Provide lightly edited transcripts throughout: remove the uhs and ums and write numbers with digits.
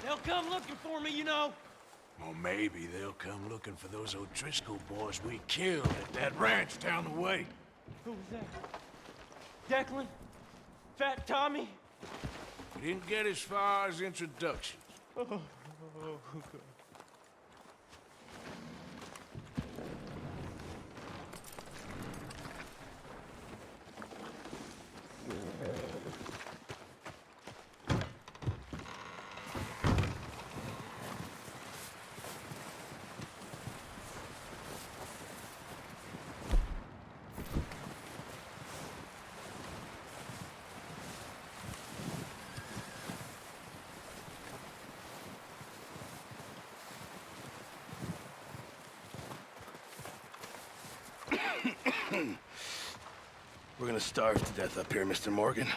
They'll come looking for me, you know. Well, maybe they'll come looking for those O'Driscoll boys we killed at that ranch down the way. Who was that? Declan? Fat Tommy? We didn't get as far as introductions. Oh, God. We're gonna starve to death up here, Mr. Morgan.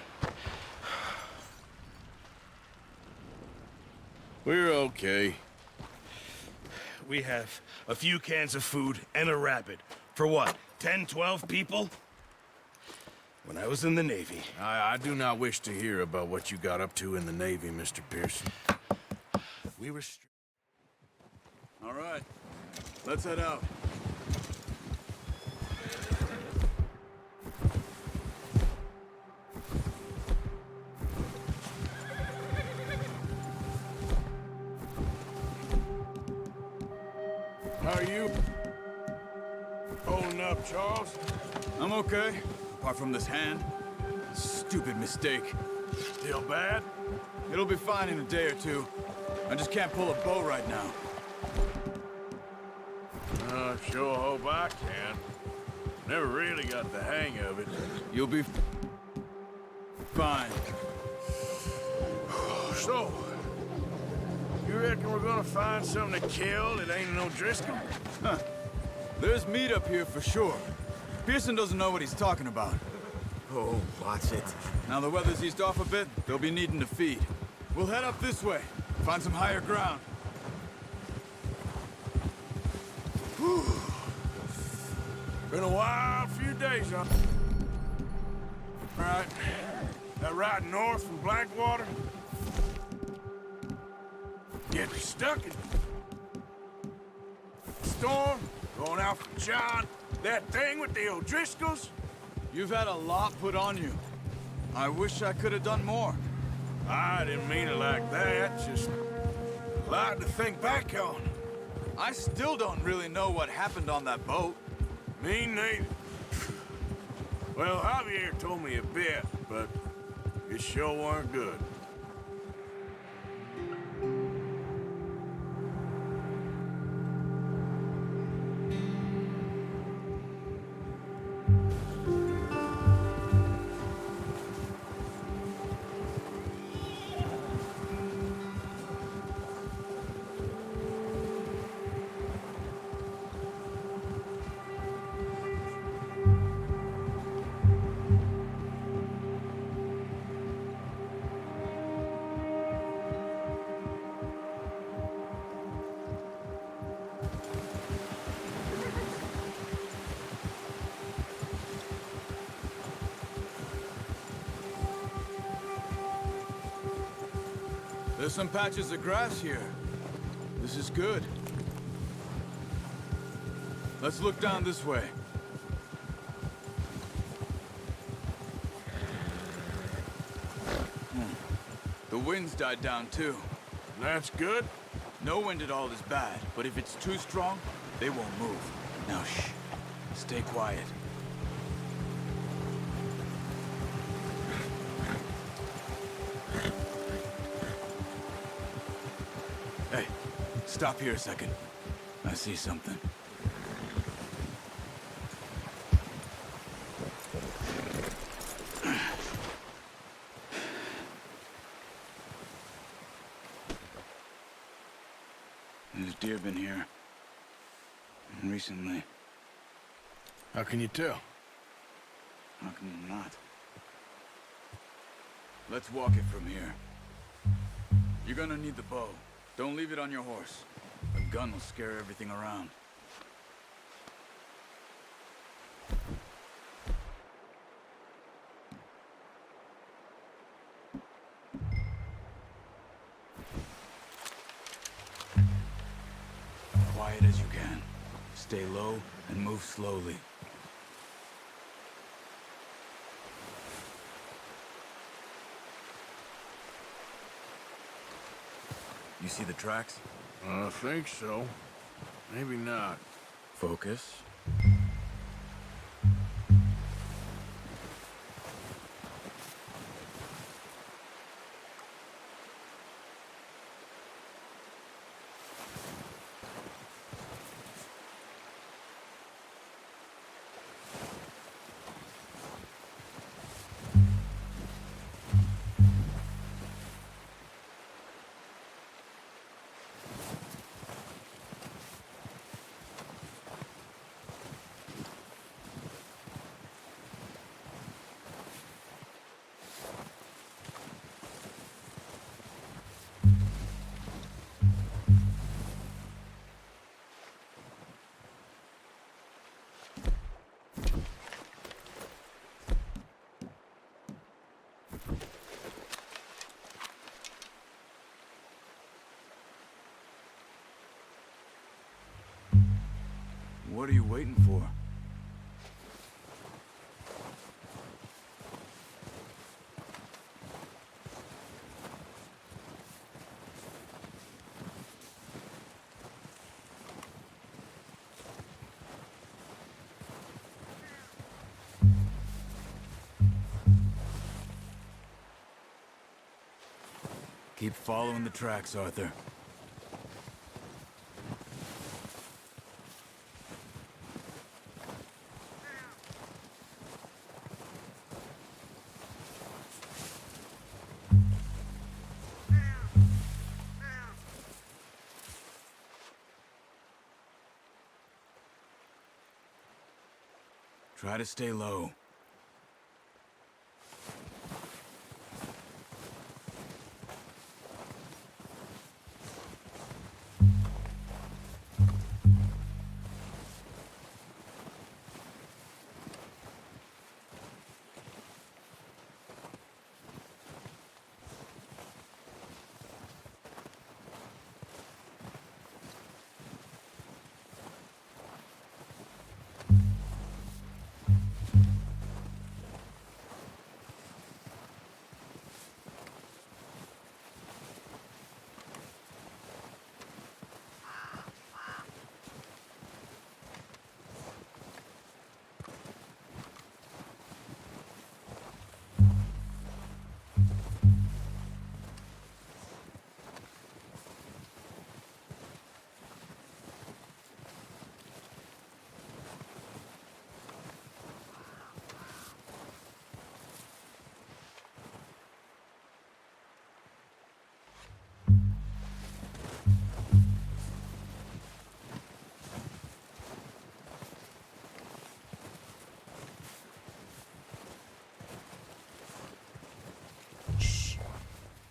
We're okay. We have a few cans of food and a rabbit. For what, 10, 12 people? When I was in the Navy. I do not wish to hear about what you got up to in the Navy, Mr. Pearson. We were... All right, let's head out. How are you? Holding up, Charles? I'm okay, apart from this hand. Stupid mistake. Still bad? It'll be fine in a day or two. I just can't pull a bow right now. I sure hope I can. Never really got the hang of it. You'll be fine. So, you reckon we're gonna find something to kill that ain't no Driscoll? Huh. There's meat up here for sure. Pearson doesn't know what he's talking about. Oh, watch it. Now the weather's eased off a bit, they'll be needing to feed. We'll head up this way, find some higher ground. Whew. Been a wild few days, huh? All right, that ride north from Blackwater? Getting stuck in storm, going out from John, that thing with the O'Driscolls? You've had a lot put on you. I wish I could have done more. I didn't mean it like that, just a lot to think back on. I still don't really know what happened on that boat. Me neither. Well, Javier told me a bit, but it sure weren't good. There's some patches of grass here. This is good. Let's look down this way. The wind's died down too. That's good. No wind at all is bad, but if it's too strong, they won't move. Now shh. Stay quiet. Hey, stop here a second. I see something. There's deer been here. Recently. How can you tell? How can you not? Let's walk it from here. You're gonna need the bow. Don't leave it on your horse. A gun will scare everything around. Quiet as you can. Stay low and move slowly. You see the tracks? I think so. Maybe not. Focus. What are you waiting for? Keep following the tracks, Arthur. Try to stay low.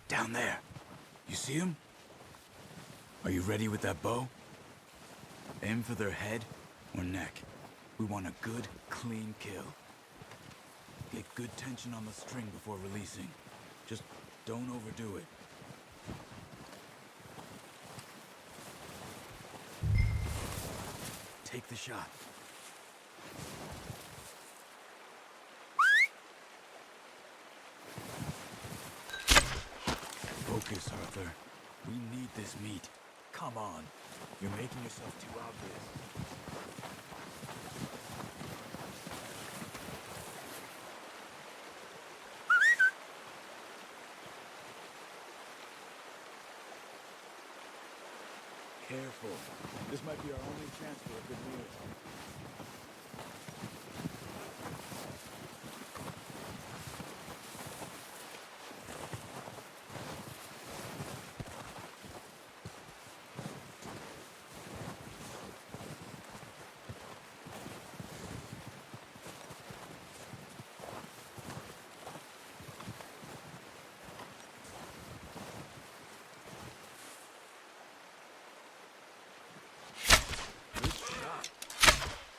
Down there. You see him? Are you ready with that bow? Aim for their head or neck. We want a good, clean kill. Get good tension on the string before releasing. Just don't overdo it. Take the shot. Focus, Arthur. We need this meat. Come on. You're making yourself too obvious. Careful. This might be our only chance for a good meal.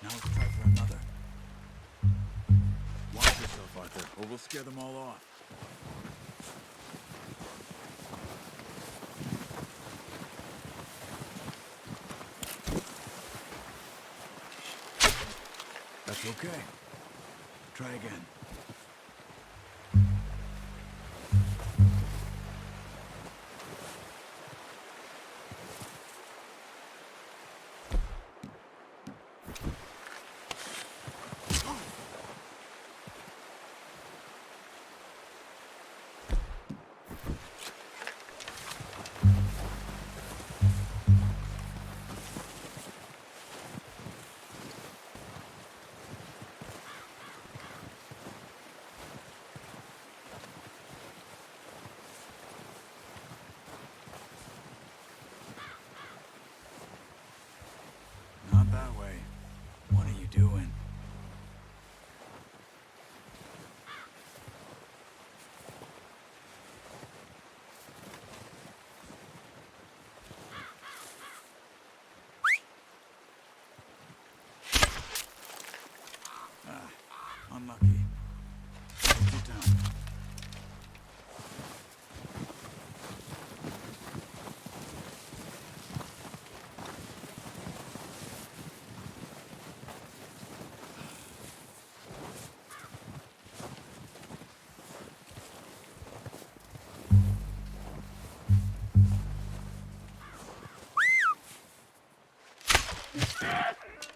Now let's try for another. Watch yourself, Arthur, or we'll scare them all off. That's okay. Try again. Not that way. What are you doing? Unlucky. Take your time.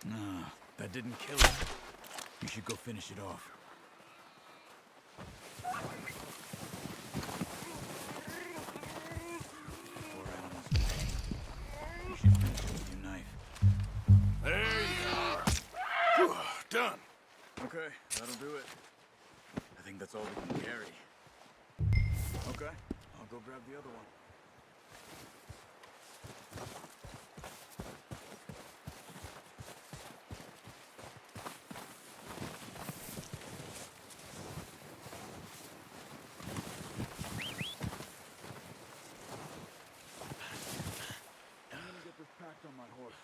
No, that didn't kill it. You should go finish it off. Poor animal's in pain. You should finish it with your knife. There you are. Whew, done. Okay, that'll do it. I think that's all we can carry. Okay, I'll go grab the other one. On my horse.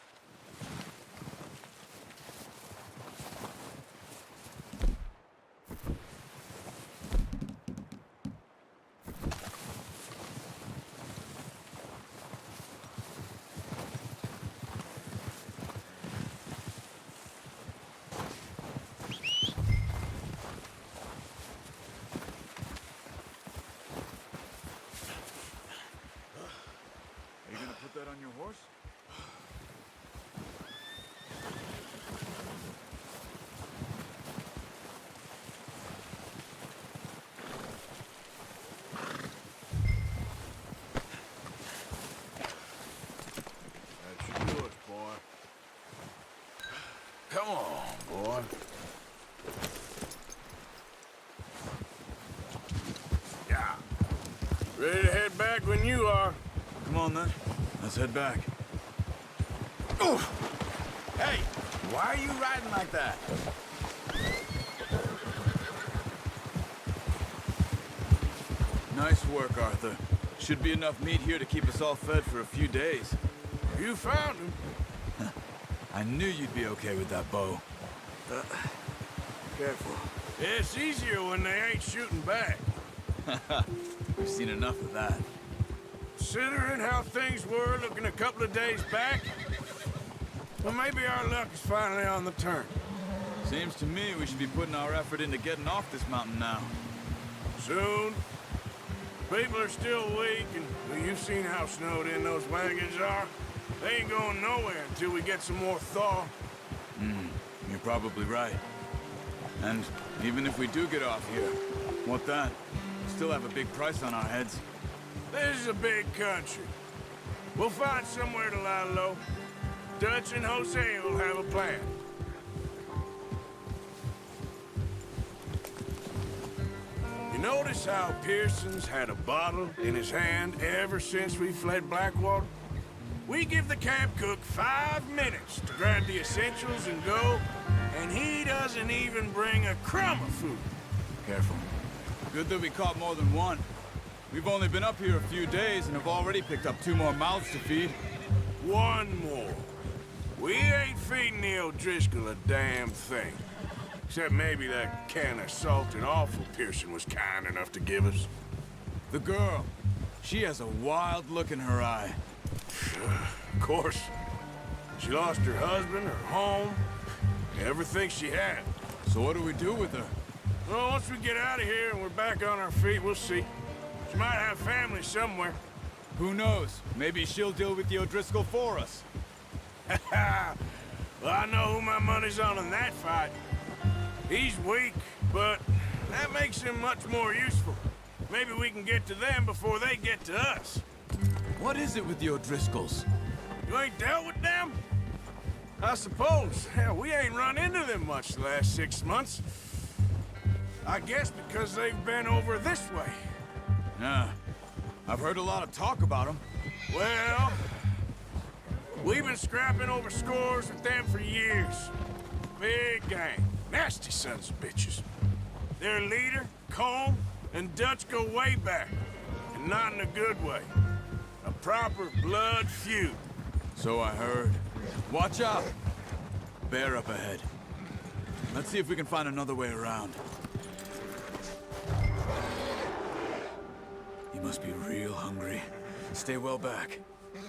Are you gonna put that on your horse? Come on, boy. Yeah. Ready to head back when you are. Come on then. Let's head back. Hey, why are you riding like that? Nice work, Arthur. Should be enough meat here to keep us all fed for a few days. You found him. I knew you'd be okay with that bow. Careful. It's easier when they ain't shooting back. We've seen enough of that. Considering how things were looking a couple of days back, Well, maybe our luck is finally on the turn. Seems to me we should be putting our effort into getting off this mountain now. Soon. People are still weak, and well, you've seen how snowed in those wagons are. They ain't going nowhere until we get some more thaw. You're probably right. And even if we do get off here, what then? We still have a big price on our heads. This is a big country. We'll find somewhere to lie low. Dutch and Jose will have a plan. You notice how Pearson's had a bottle in his hand ever since we fled Blackwater? We give the camp cook 5 minutes to grab the essentials and go, and he doesn't even bring a crumb of food. Careful. Good that we caught more than one. We've only been up here a few days and have already picked up 2 more mouths to feed. One more. We ain't feeding the O'Driscoll a damn thing. Except maybe that can of salted offal Pearson was kind enough to give us. The girl. She has a wild look in her eye. Of course. She lost her husband, her home, everything she had. So what do we do with her? Well, once we get out of here and we're back on our feet, we'll see. She might have family somewhere. Who knows? Maybe she'll deal with the O'Driscoll for us. Well, I know who my money's on in that fight. He's weak, but that makes him much more useful. Maybe we can get to them before they get to us. What is it with the O'Driscolls? You ain't dealt with them? I suppose. Hell, we ain't run into them much the last 6 months. I guess because they've been over this way. Yeah. I've heard a lot of talk about them. Well, we've been scrapping over scores with them for years. Big gang. Nasty sons of bitches. Their leader, Combe, and Dutch go way back. And not in a good way. A proper blood feud. So I heard. Watch out! Bear up ahead. Let's see if we can find another way around. You must be real hungry. Stay well back.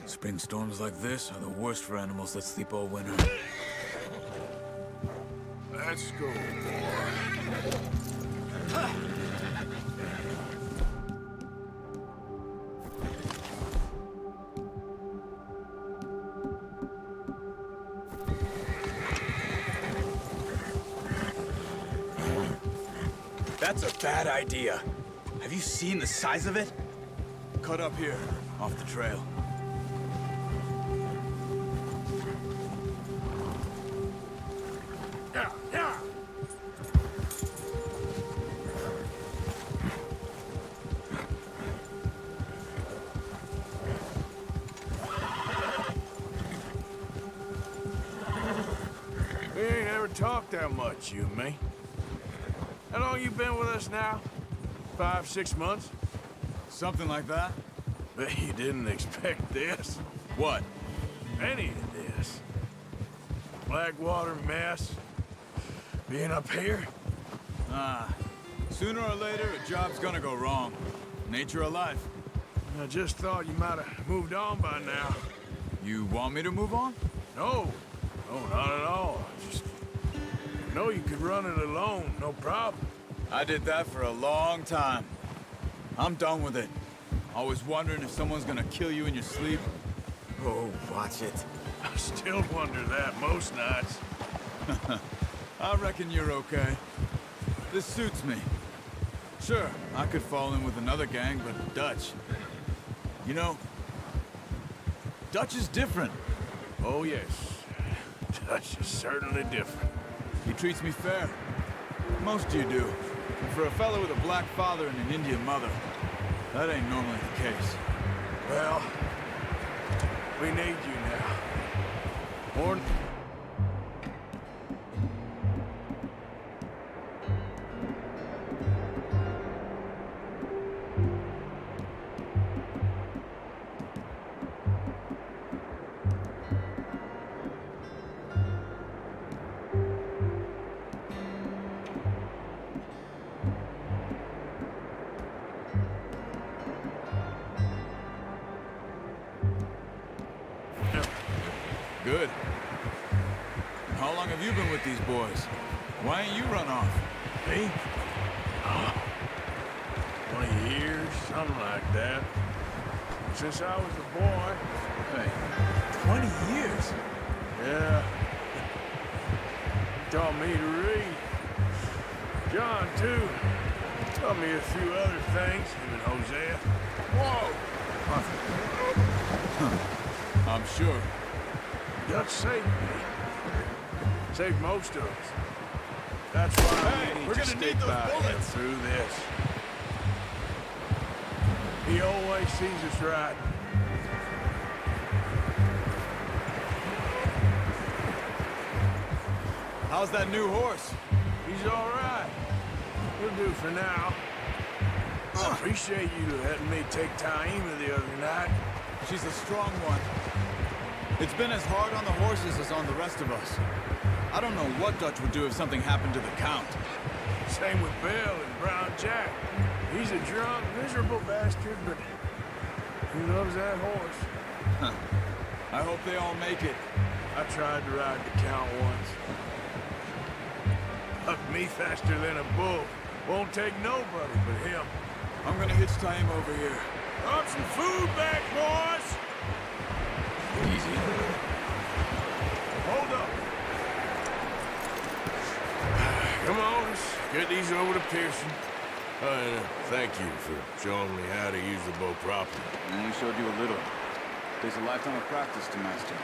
Spring storms like this are the worst for animals that sleep all winter. Let's go, boy. That's a bad idea. Have you seen the size of it? Cut up here, off the trail. Yeah, yeah. We ain't ever talked that much, you and me. How long you been with us now? 5, 6 months? Something like that? Bet you didn't expect this. What? Any of this. Blackwater mess. Being up here. Sooner or later, a job's gonna go wrong. Nature of life. I just thought you might have moved on by now. You want me to move on? No. No, not at all. Just know you could run it alone, no problem. I did that for a long time. I'm done with it. Always wondering if someone's gonna kill you in your sleep. Oh, watch it. I still wonder that most nights. I reckon you're okay. This suits me. Sure, I could fall in with another gang, but Dutch. You know, Dutch is different. Oh, yes. Dutch is certainly different. He treats me fair. Most of you do. And for a fellow with a black father and an Indian mother, that ain't normally the case. Well, we need you now. More... Good. how long have you been with these boys? Why ain't you run off? Me? 20 years, something like that. Since I was a boy. Hey, 20 years? Yeah. Taught me to read. John, too. Taught me a few other things, him and Hosea. Whoa! I'm sure. Dutch saved me. Saved most of us. That's why Hey, we're to gonna stick need those by him bullets. through this. He always sees us right. How's that new horse? He's all right. He'll do for now. I appreciate you letting me take Taima the other night. She's a strong one. It's been as hard on the horses as on the rest of us. I don't know what Dutch would do if something happened to the Count. Same with Bill and Brown Jack. He's a drunk, miserable bastard, but he loves that horse. I hope they all make it. I tried to ride the Count once. Hucked me faster than a bull. Won't take nobody but him. I'm gonna hitch Taima over here. Drop some food back, boys! Easy. Hold up. Come on, let's get these over to Pearson. And thank you for showing me how to use the bow properly. I only showed you a little. Takes a lifetime of practice to master.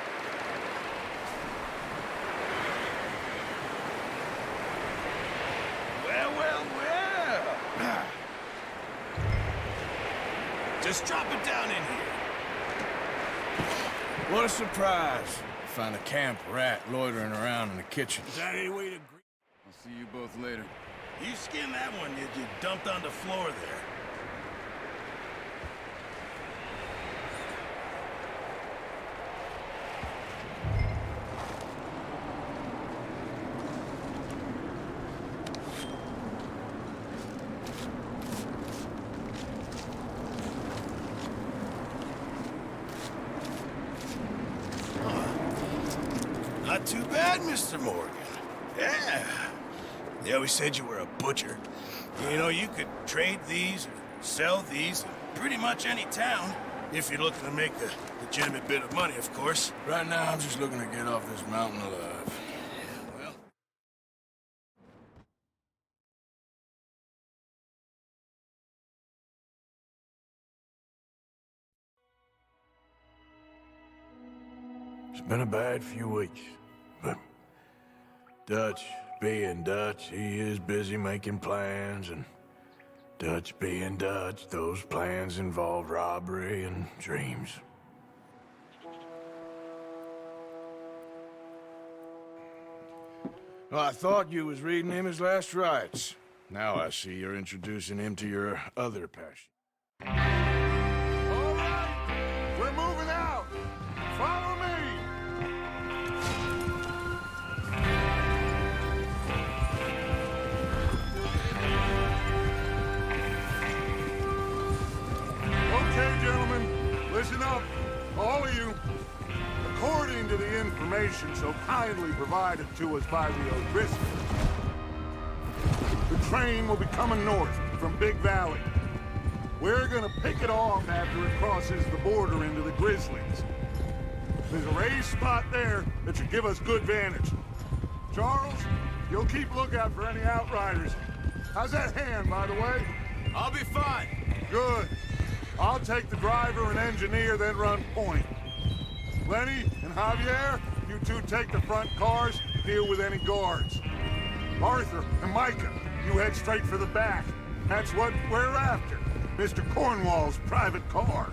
Well, well, well. Just drop it down in here. What a surprise. Find a camp rat loitering around in the kitchen. Is that any way to greet? I'll see you both later. You skinned that one you dumped on the floor there. Not too bad, Mr. Morgan. Yeah. They always said you were a butcher. You know, you could trade these or sell these in pretty much any town, if you're looking to make a legitimate bit of money, of course. Right now, I'm just looking to get off this mountain alive. Well, It's been a bad few weeks, but Dutch being Dutch, he is busy making plans, and Dutch being Dutch, those plans involve robbery and dreams. Well, I thought you was reading him his last rites. Now I see you're introducing him to your other passion. All right, we're moving out. Follow me. Okay, gentlemen, listen up, all of you. According to the information so kindly provided to us by the O'Driscolls, the train will be coming north from Big Valley. We're gonna pick it off after it crosses the border into the Grizzlies. There's a raised spot there that should give us good vantage. Charles, you'll keep lookout for any outriders. How's that hand, by the way? I'll be fine. Good. I'll take the driver and engineer, then run point. Lenny and Javier, you two take the front cars, deal with any guards. Arthur and Micah, you head straight for the back. That's what we're after. Mr. Cornwall's private car.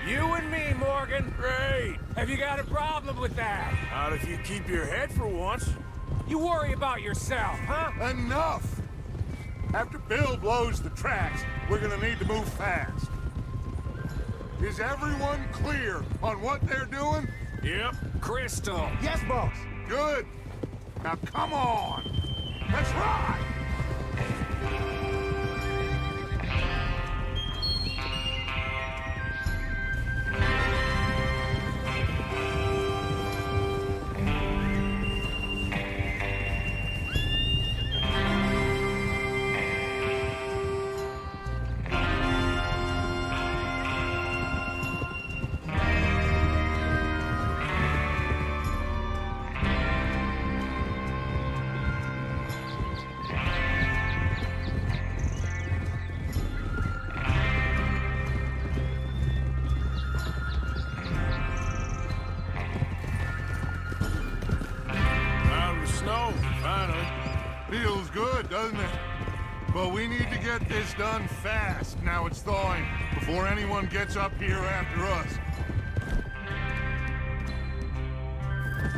You and me, Morgan. Great. Have you got a problem with that? Not if you keep your head for once. You worry about yourself, huh? Enough! After Bill blows the tracks, we're gonna need to move fast. Is everyone clear on what they're doing? Yep. Crystal. Yes, boss. Good. Now come on. Let's ride! Feels good, doesn't it? But we need to get this done fast. Now it's thawing, before anyone gets up here after us.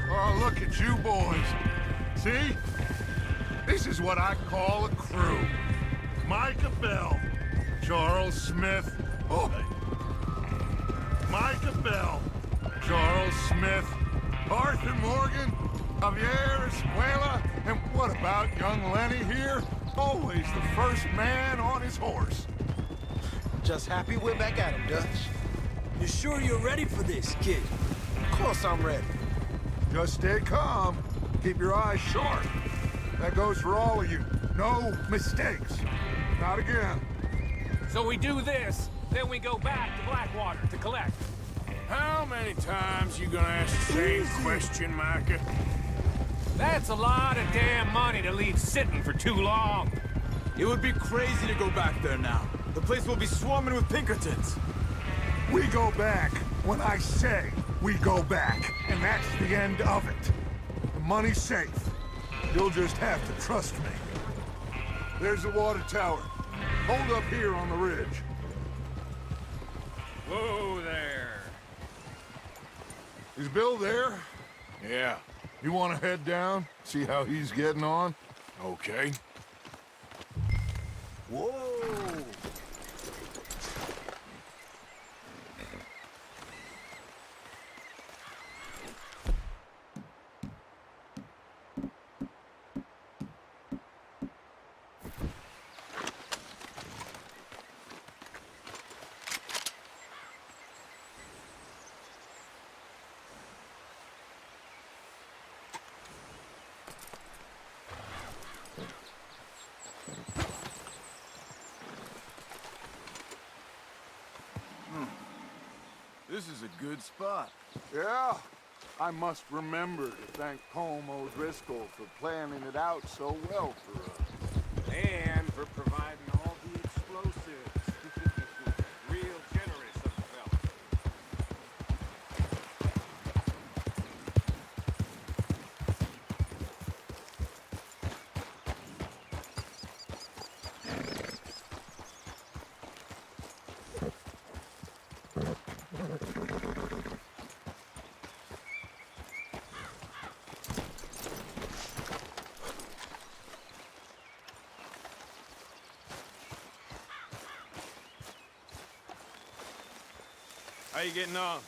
Oh, look at you boys. See? This is what I call a crew. Micah Bell, Charles Smith. Oh. Micah Bell, Charles Smith, Arthur Morgan, Javier Escuela, and what about young Lenny here? Always the first man on his horse. Just happy we're back at him, Dutch. You sure you're ready for this, kid? Of course I'm ready. Just stay calm. Keep your eyes sharp. That goes for all of you. No mistakes. Not again. So we do this, then we go back to Blackwater to collect. How many times you gonna ask the same question, Micah? That's a lot of damn money to leave sitting for too long. It would be crazy to go back there now. The place will be swarming with Pinkertons. We go back when I say we go back. And that's the end of it. The money's safe. You'll just have to trust me. There's the water tower. Hold up here on the ridge. Whoa there. Is Bill there? Yeah, You want to head down? See how he's getting on? okay. Whoa! This is a good spot. Yeah. I must remember to thank Colm O'Driscoll for planning it out so well for us. And for providing all the explosives. Real generous of the fella. How you getting on?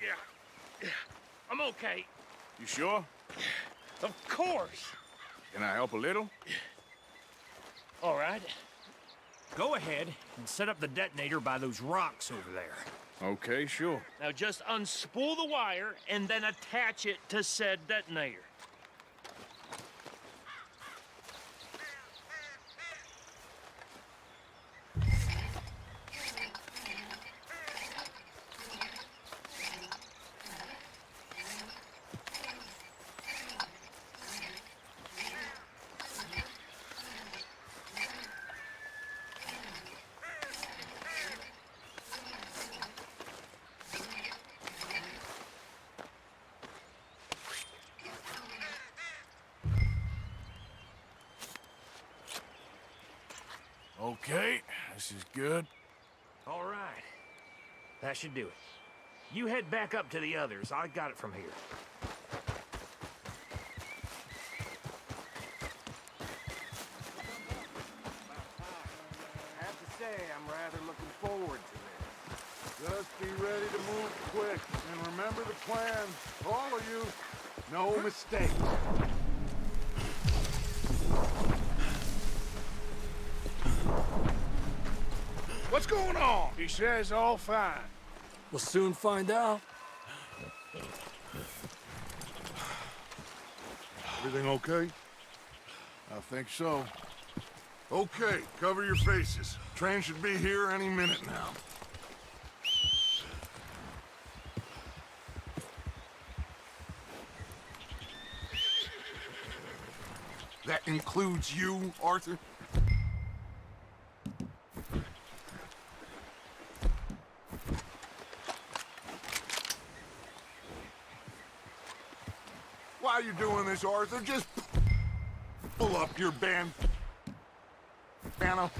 Yeah, I'm okay. You sure? Of course. Can I help a little? All right. Go ahead and set up the detonator by those rocks over there. Okay, sure. Now just unspool the wire and then attach it to said detonator. Okay, this is good. All right. That should do it. You head back up to the others. I got it from here. I have to say, I'm rather looking forward to this. Just be ready to move quick. And remember the plan. All of you. No mistakes. What's going on? He says all fine. We'll soon find out. Everything okay? I think so. Okay, cover your faces. Train should be here any minute now. That includes you, Arthur? Why are you doing this, Arthur? Just... Pull up your band. Piano.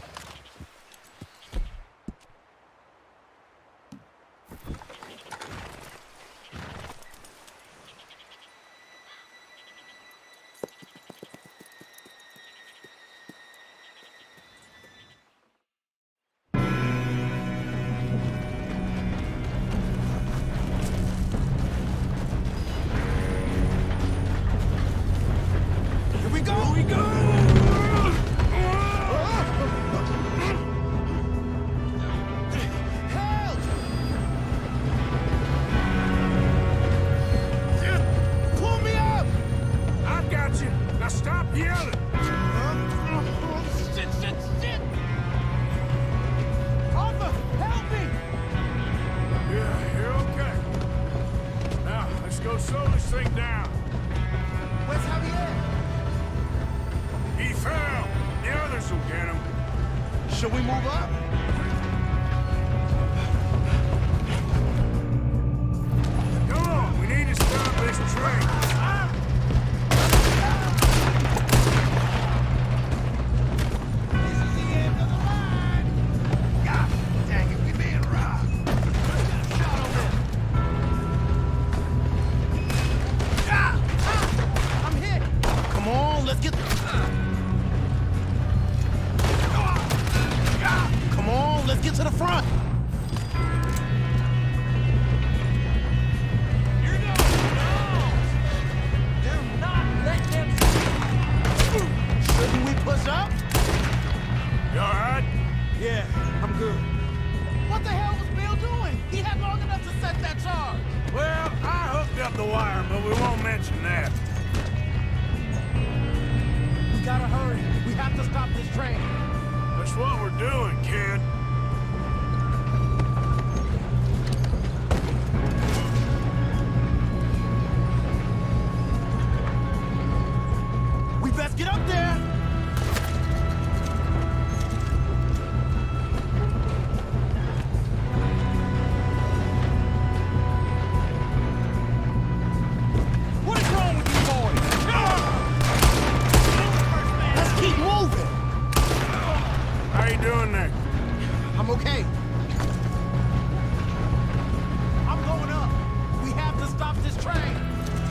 Should we move up? Come on, we need to stop this train. This is the end of the line. God dang it, we being robbed. Let's get a shot on this. I'm hit. Come on, let's get. Come on, let's get to the front. Shouldn't we push up? You all right? Yeah, I'm good. What the hell was Bill doing? He had long enough to set that charge. Well, I hooked up the wire, but we won't mention that. We gotta hurry. We have to stop this train. That's what we're doing, kid. We best get up there. What is wrong with you boys? Let's keep moving. How you doing there? I'm okay. I'm going up. We have to stop this train.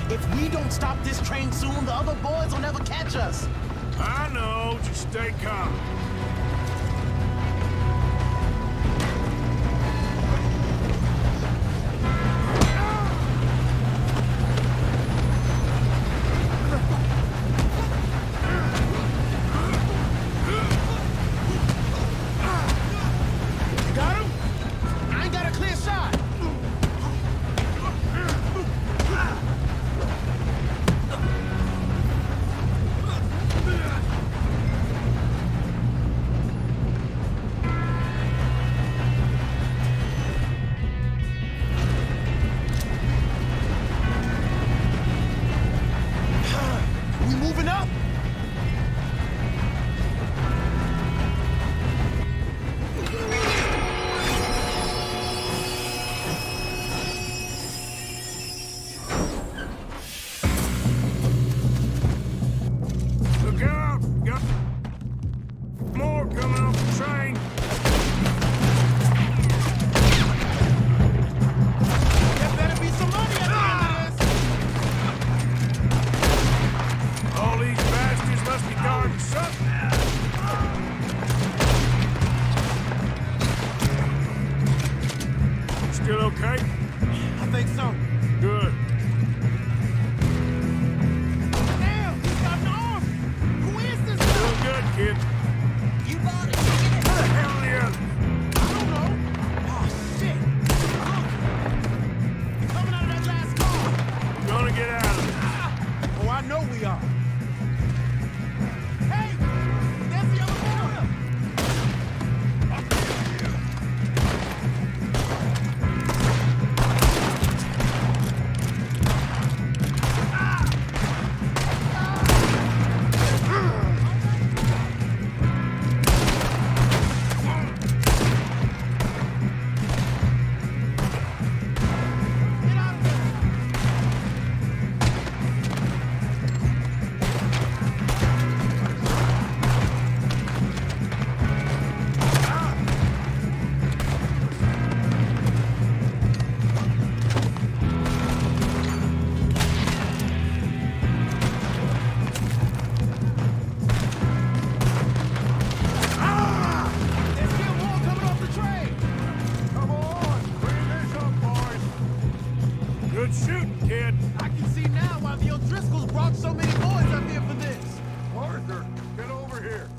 If we don't stop this train soon, the other boys will never catch us. I know, just stay calm. You got him? I ain't got a clear shot. We moving up? Look out! Got more coming off the train. There better be some money at the end of this. All these bastards must be guarding something. Still okay? I think so. Good. Damn, he's got an arm. Who is this guy? Doing good, kid. You bought it. Who the hell are the others? I don't know. Oh, shit. Look. You're coming out of that last car. We're gonna get out of this. Oh, I know we are. Hey, there's the other corner. Get out of there. Good shooting, kid. I can see now why the O'Driscolls brought so many boys up here for this. Arthur, get over here.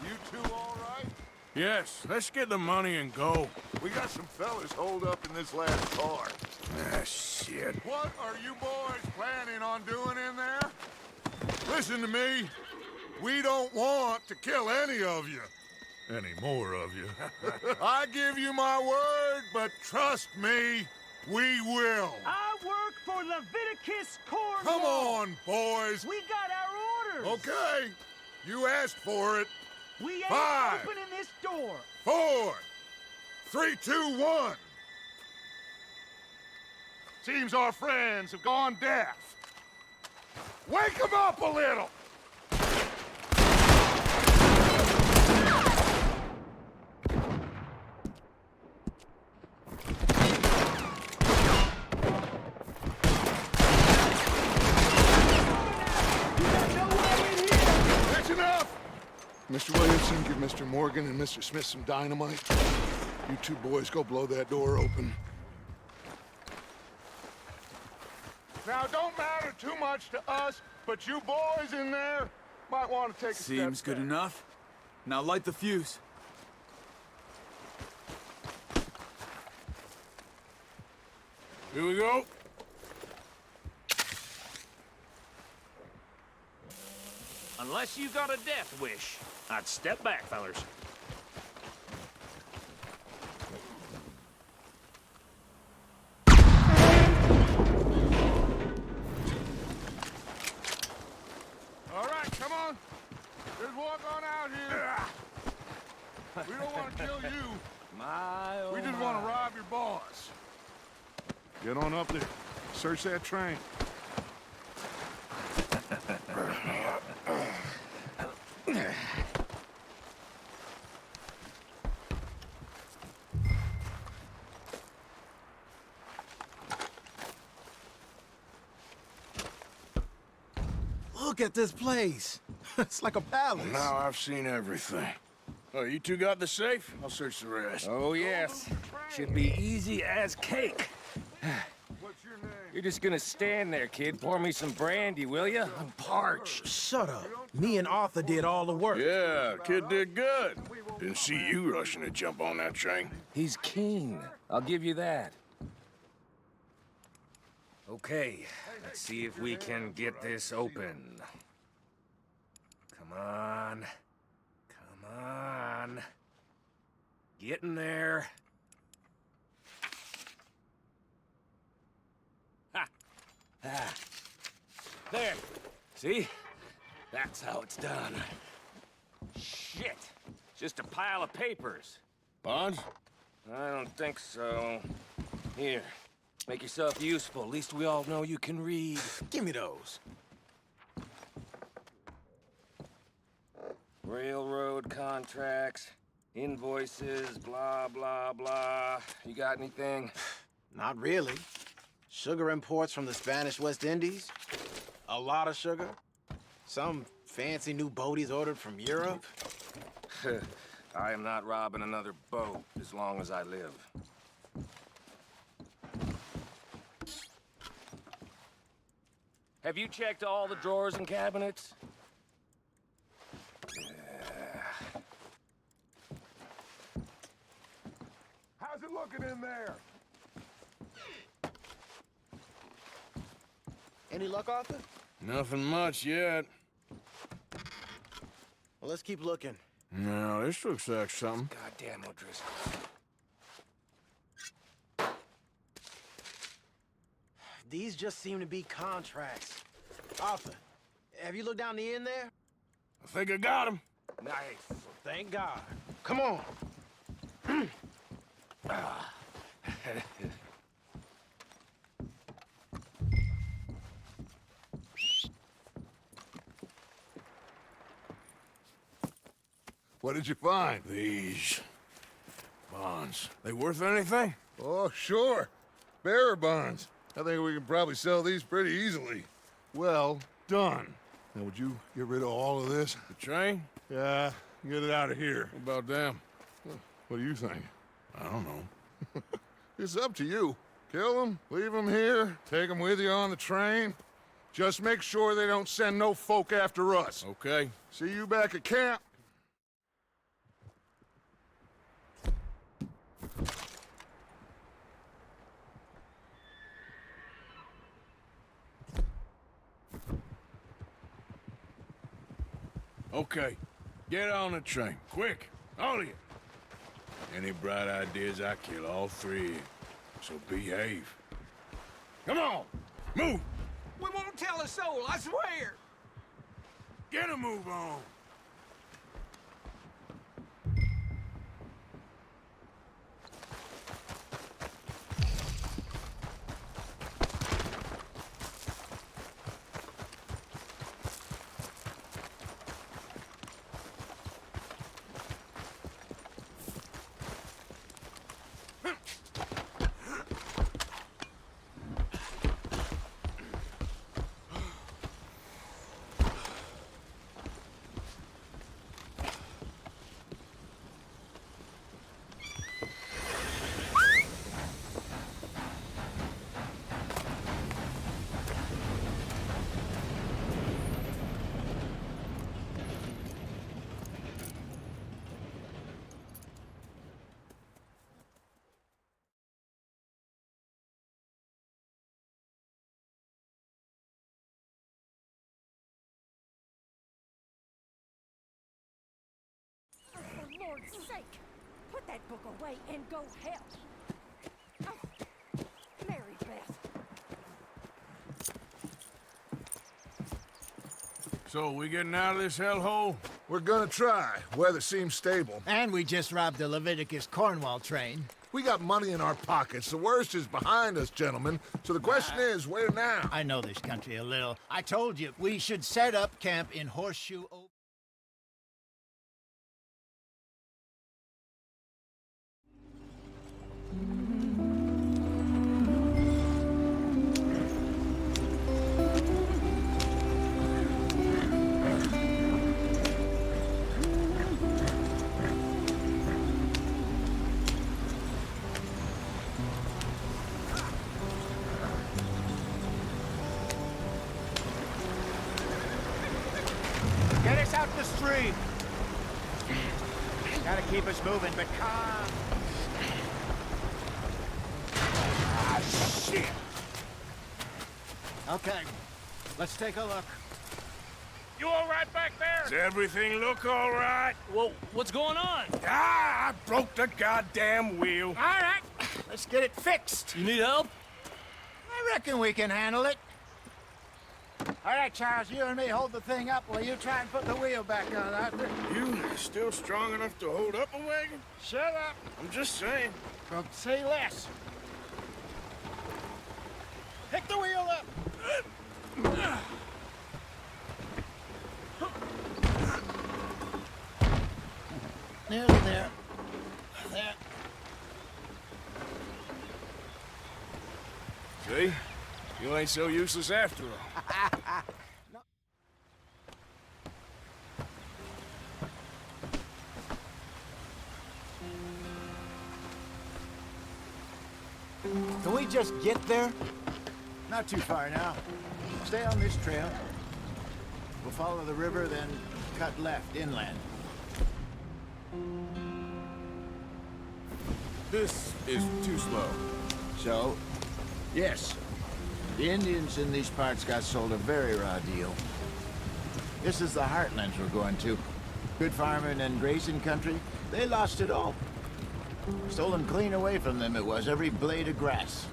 You two all right? Yes, let's get the money and go. We got some fellas holed up in this last car. Ah, shit. What are you boys planning on doing in there? Listen to me. We don't want to kill any of you. Any more of you. I give you my word, but trust me, we will. I work for Leviticus Corps. Come on, boys. We got our orders. Okay. You asked for it. We ain't 5, opening this door. 4, 3, 2, 1. Seems our friends have gone deaf. Wake them up a little. That's enough. Mr. Williamson, give Mr. Morgan and Mr. Smith some dynamite. You two boys go blow that door open. Now, don't matter too much to us, but you boys in there might want to take a step Seems good back. enough. Now light the fuse. Here we go. Unless you got a death wish, I'd step back, fellers. All right, come on. Just walk on out here. We don't want to kill you. We just want to rob your boss. Get on up there. Search that train. Look at this place. It's like a palace. Now I've seen everything. Oh, you two got the safe? I'll search the rest. Oh, yes. Should be easy as cake. What's your name? You're just gonna stand there, kid. Pour me some brandy, will you? I'm parched. Shut up. Me and Arthur did all the work. Yeah, kid did good. Didn't see you rushing to jump on that train. He's keen. I'll give you that. Okay, let's see if we can get this open. Come on. Come on. Getting there. Ha! Ah. There. See? That's how it's done. Shit. Just a pile of papers. Bonds? I don't think so. Here. Make yourself useful. At least we all know you can read. Give me those. Railroad contracts, invoices, blah, blah, blah. You got anything? Not really. Sugar imports from the Spanish West Indies. A lot of sugar. Some fancy new boat he's ordered from Europe. I am not robbing another boat as long as I live. Have you checked all the drawers and cabinets? How's it looking in there? Any luck, Arthur? Nothing much yet. Well, let's keep looking. No, this looks like something. Goddamn O'Driscoll. These just seem to be contracts. Arthur, have you looked down the end there? I think I got him. Nice. Thank God. Come on. What did you find? These bonds. They worth anything? Oh, sure. Bearer bonds. I think we can probably sell these pretty easily. Well done. Now, would you get rid of all of this? The train? Yeah, get it out of here. What about them? What do you think? I don't know. It's up to you. Kill them, leave them here, take them with you on the train. Just make sure they don't send no folk after us. Okay. See you back at camp. Okay. Get on the train. Quick. All of you. Any bright ideas, I kill all three of you. So behave. Come on! Move! We won't tell a soul, I swear! Get a move on. For Lord's sake, put that book away and go help. Oh, Mary Beth. So, we getting out of this hellhole? We're gonna try. Weather seems stable. And we just robbed the Leviticus Cornwall train. We got money in our pockets. The worst is behind us, gentlemen. So the question is, where now? I know this country a little. I told you, we should set up camp in Horseshoe Oak. Get us out the stream. Gotta keep us moving, but calm. Ah, shit. Okay, let's take a look. You all right back there? Does everything look all right? Well, what's going on? Ah, I broke the goddamn wheel. All right, let's get it fixed. You need help? I reckon we can handle it. All right, Charles, you and me hold the thing up while you try and put the wheel back on. You still strong enough to hold up a wagon? Shut up. I'm just saying. Well, say less. Pick the wheel up. Nearly there. There. See? You ain't so useless after all. Can we just get there? Not too far now. Stay on this trail. We'll follow the river, then cut left inland. This is too slow. So, yes, the Indians in these parts got sold a very raw deal. This is the heartlands we're going to. Good farming and grazing country, they lost it all. Stolen clean away from them it was, every blade of grass.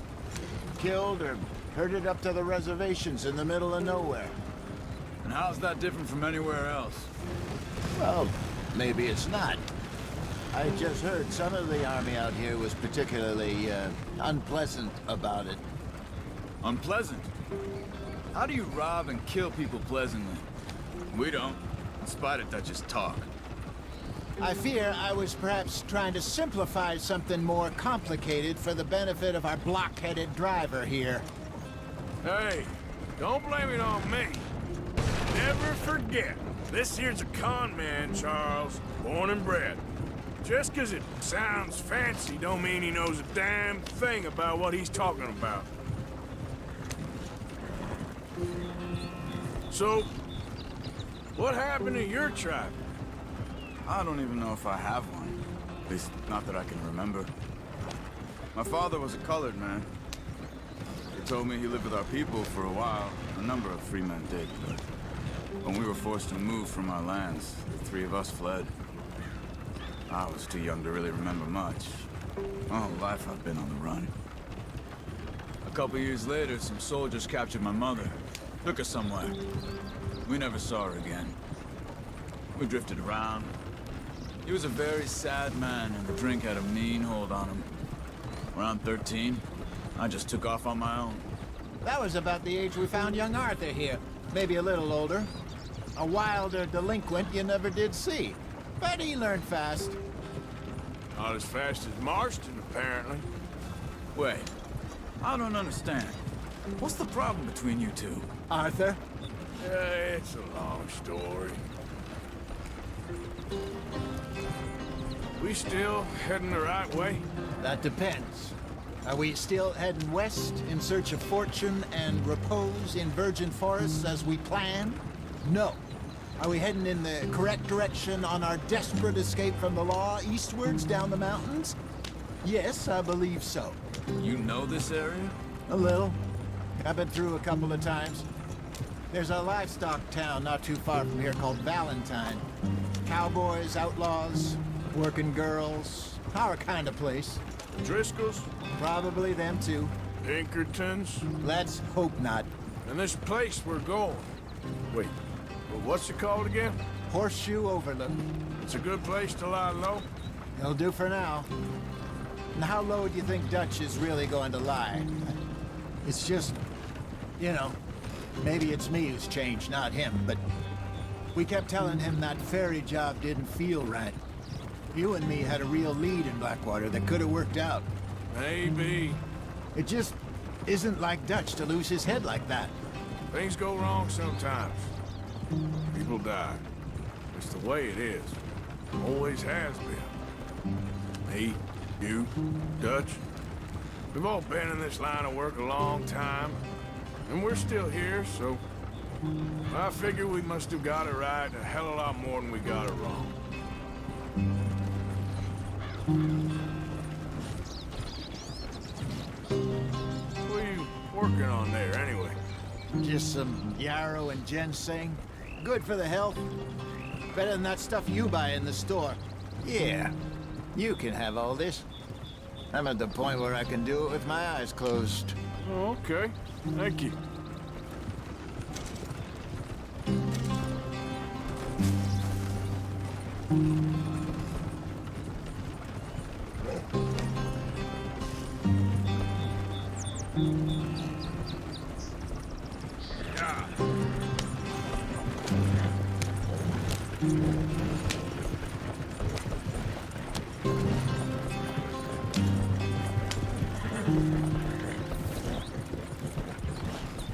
Killed or herded up to the reservations in the middle of nowhere. And how's that different from anywhere else? Well, maybe it's not. I just heard some of the army out here was particularly, unpleasant about it. Unpleasant? How do you rob and kill people pleasantly? We don't, in spite of Dutch's talk. I fear I was perhaps trying to simplify something more complicated for the benefit of our block-headed driver here. Hey, don't blame it on me. Never forget, this here's a con man, Charles, born and bred. Just 'cause it sounds fancy don't mean he knows a damn thing about what he's talking about. So, what happened to your tribe? I don't even know if I have one. At least, not that I can remember. My father was a colored man. He told me he lived with our people for a while. A number of free men did, but when we were forced to move from our lands, the three of us fled. I was too young to really remember much. My whole life I've been on the run. A couple years later, some soldiers captured my mother. Took her somewhere. We never saw her again. We drifted around. He was a very sad man, and the drink had a mean hold on him. Around 13, I just took off on my own. That was about the age we found young Arthur here. Maybe a little older. A wilder delinquent you never did see. But he learned fast. Not as fast as Marston, apparently. Wait, I don't understand. What's the problem between you two? Arthur? It's a long story. We still heading the right way? That depends. Are we still heading west in search of fortune and repose in virgin forests as we planned? No. Are we heading in the correct direction on our desperate escape from the law eastwards down the mountains? Yes, I believe so. You know this area? A little. I've been through a couple of times. There's a livestock town not too far from here called Valentine. Cowboys, outlaws, working girls, our kind of place. Driscoll's? Probably them too. Pinkertons? Let's hope not. And this place we're going. Wait, well, what's it called again? Horseshoe Overlook. It's a good place to lie low? It'll do for now. And how low do you think Dutch is really going to lie? It's just, you know, maybe it's me who's changed, not him, but we kept telling him that ferry job didn't feel right. You and me had a real lead in Blackwater that could have worked out. Maybe. It just isn't like Dutch to lose his head like that. Things go wrong sometimes. People die. It's the way it is. Always has been. Me, you, Dutch. We've all been in this line of work a long time. And we're still here, so I figure we must have got it right a hell of a lot more than we got it wrong. What are you working on there, anyway? Just some yarrow and ginseng. Good for the health. Better than that stuff you buy in the store. Yeah, you can have all this. I'm at the point where I can do it with my eyes closed. Oh, okay. Thank you.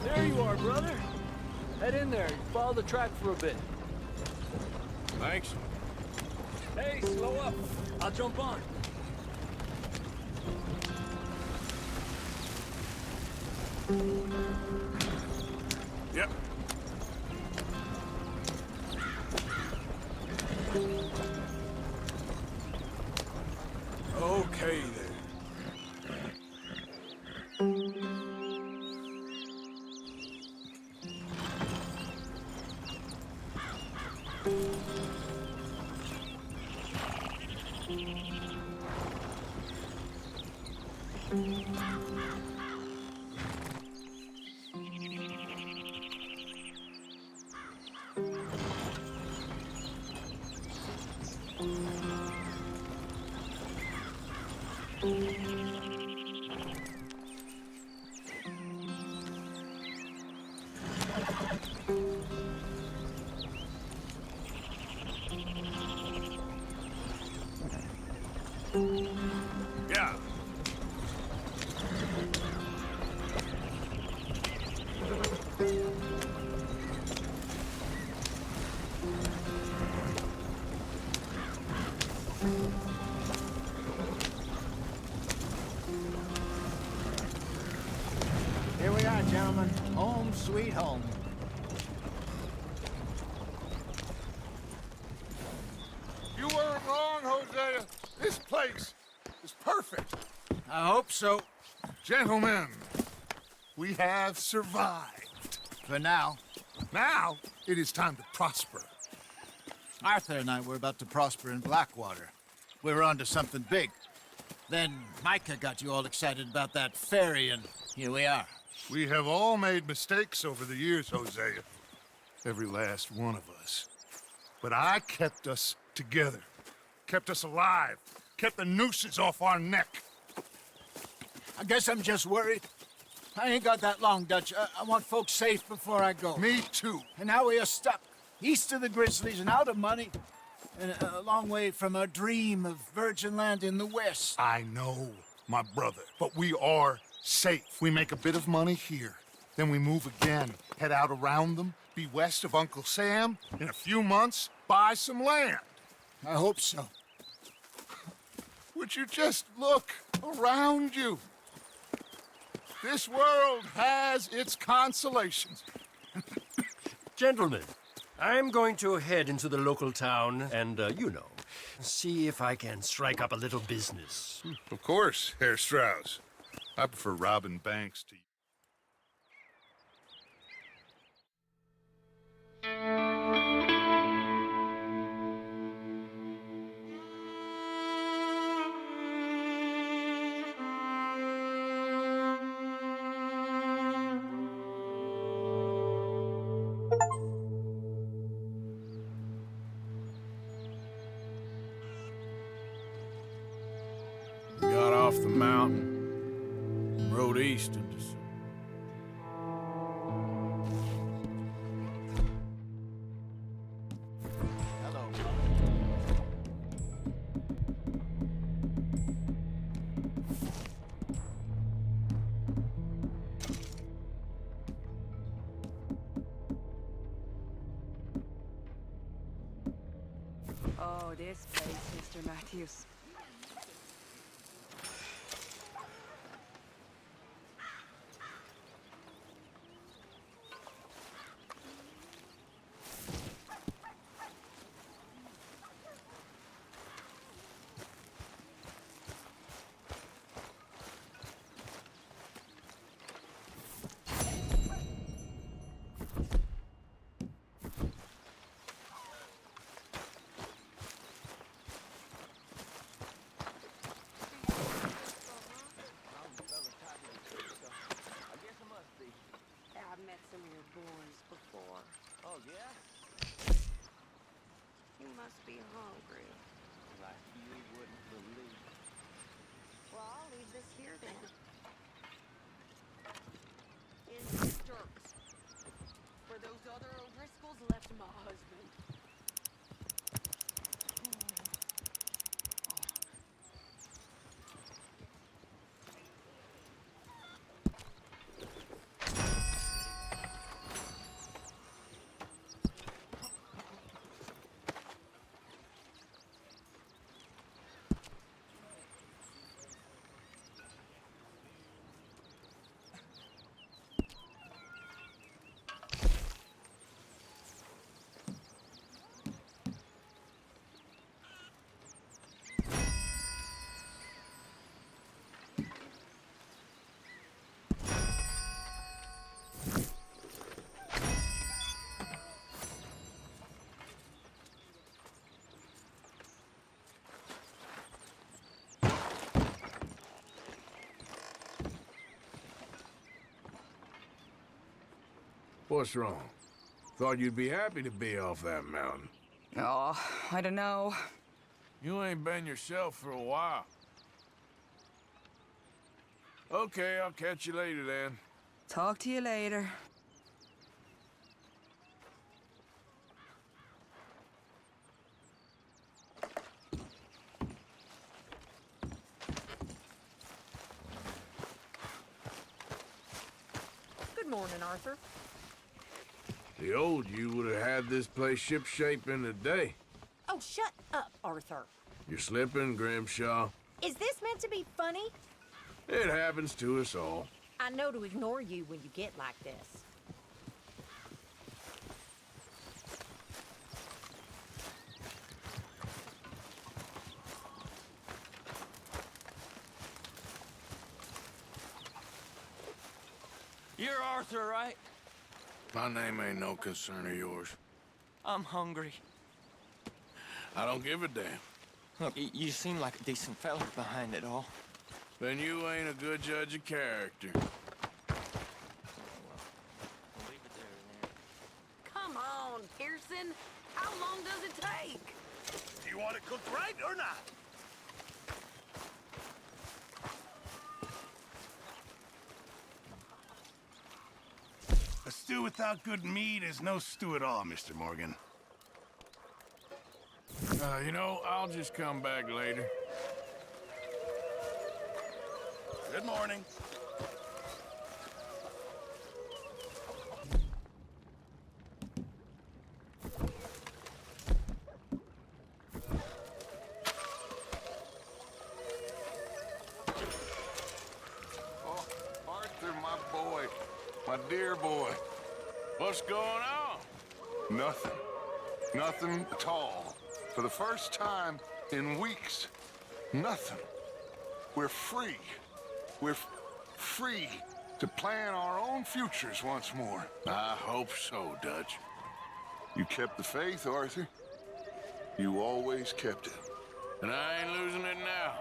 There you are, brother. Head in there. Follow the track for a bit. Thanks. Hey, slow up. I'll jump on. Yep. Okay, then. Yeah. sweet home. You weren't wrong, Hosea. This place is perfect. I hope so. Gentlemen, we have survived. For now. Now, it is time to prosper. Arthur and I were about to prosper in Blackwater. We were onto something big. Then Micah got you all excited about that ferry, and here we are. We have all made mistakes over the years, Hosea. Every last one of us. But I kept us together. Kept us alive. Kept the nooses off our neck. I guess I'm just worried. I ain't got that long, Dutch. I want folks safe before I go. Me too. And now we are stuck, east of the Grizzlies and out of money, and a long way from our dream of virgin land in the west. I know, my brother, but we are safe. We make a bit of money here, then we move again, head out around them, be west of Uncle Sam, in a few months, buy some land. I hope so. Would you just look around you? This world has its consolations. Gentlemen, I'm going to head into the local town and, see if I can strike up a little business. Of course, Herr Strauss. I prefer robbing banks to... We got off the mountain, rode east into... Hello. Oh, this place, Mr. Matthews. I've met some of your boys before. Oh, yeah? You must be hungry. Like you wouldn't believe. Well, I'll leave this here then. In the dirt. For those other O'Driscolls left my husband. What's wrong? Thought you'd be happy to be off that mountain. Oh, I don't know. You ain't been yourself for a while. Okay, I'll catch you later then. Talk to you later. Good morning, Arthur. The old you would have had this place shipshape in a day. Oh, shut up, Arthur. You're slipping, Grimshaw. Is this meant to be funny? It happens to us all. I know to ignore you when you get like this. You're Arthur, right? My name ain't no concern of yours. I'm hungry. I don't give a damn. Look, you seem like a decent fella behind it all. Then you ain't a good judge of character. Leave it there, then. Come on, Pearson. How long does it take? Do you want it cooked right or not? A stew without good meat is no stew at all, Mr. Morgan. You know, I'll just come back later. Good morning. Oh, Arthur, my boy. My dear boy. What's going on? Nothing. Nothing at all. For the first time in weeks, nothing. We're free. We're free to plan our own futures once more. I hope so, Dutch. You kept the faith, Arthur. You always kept it. And I ain't losing it now.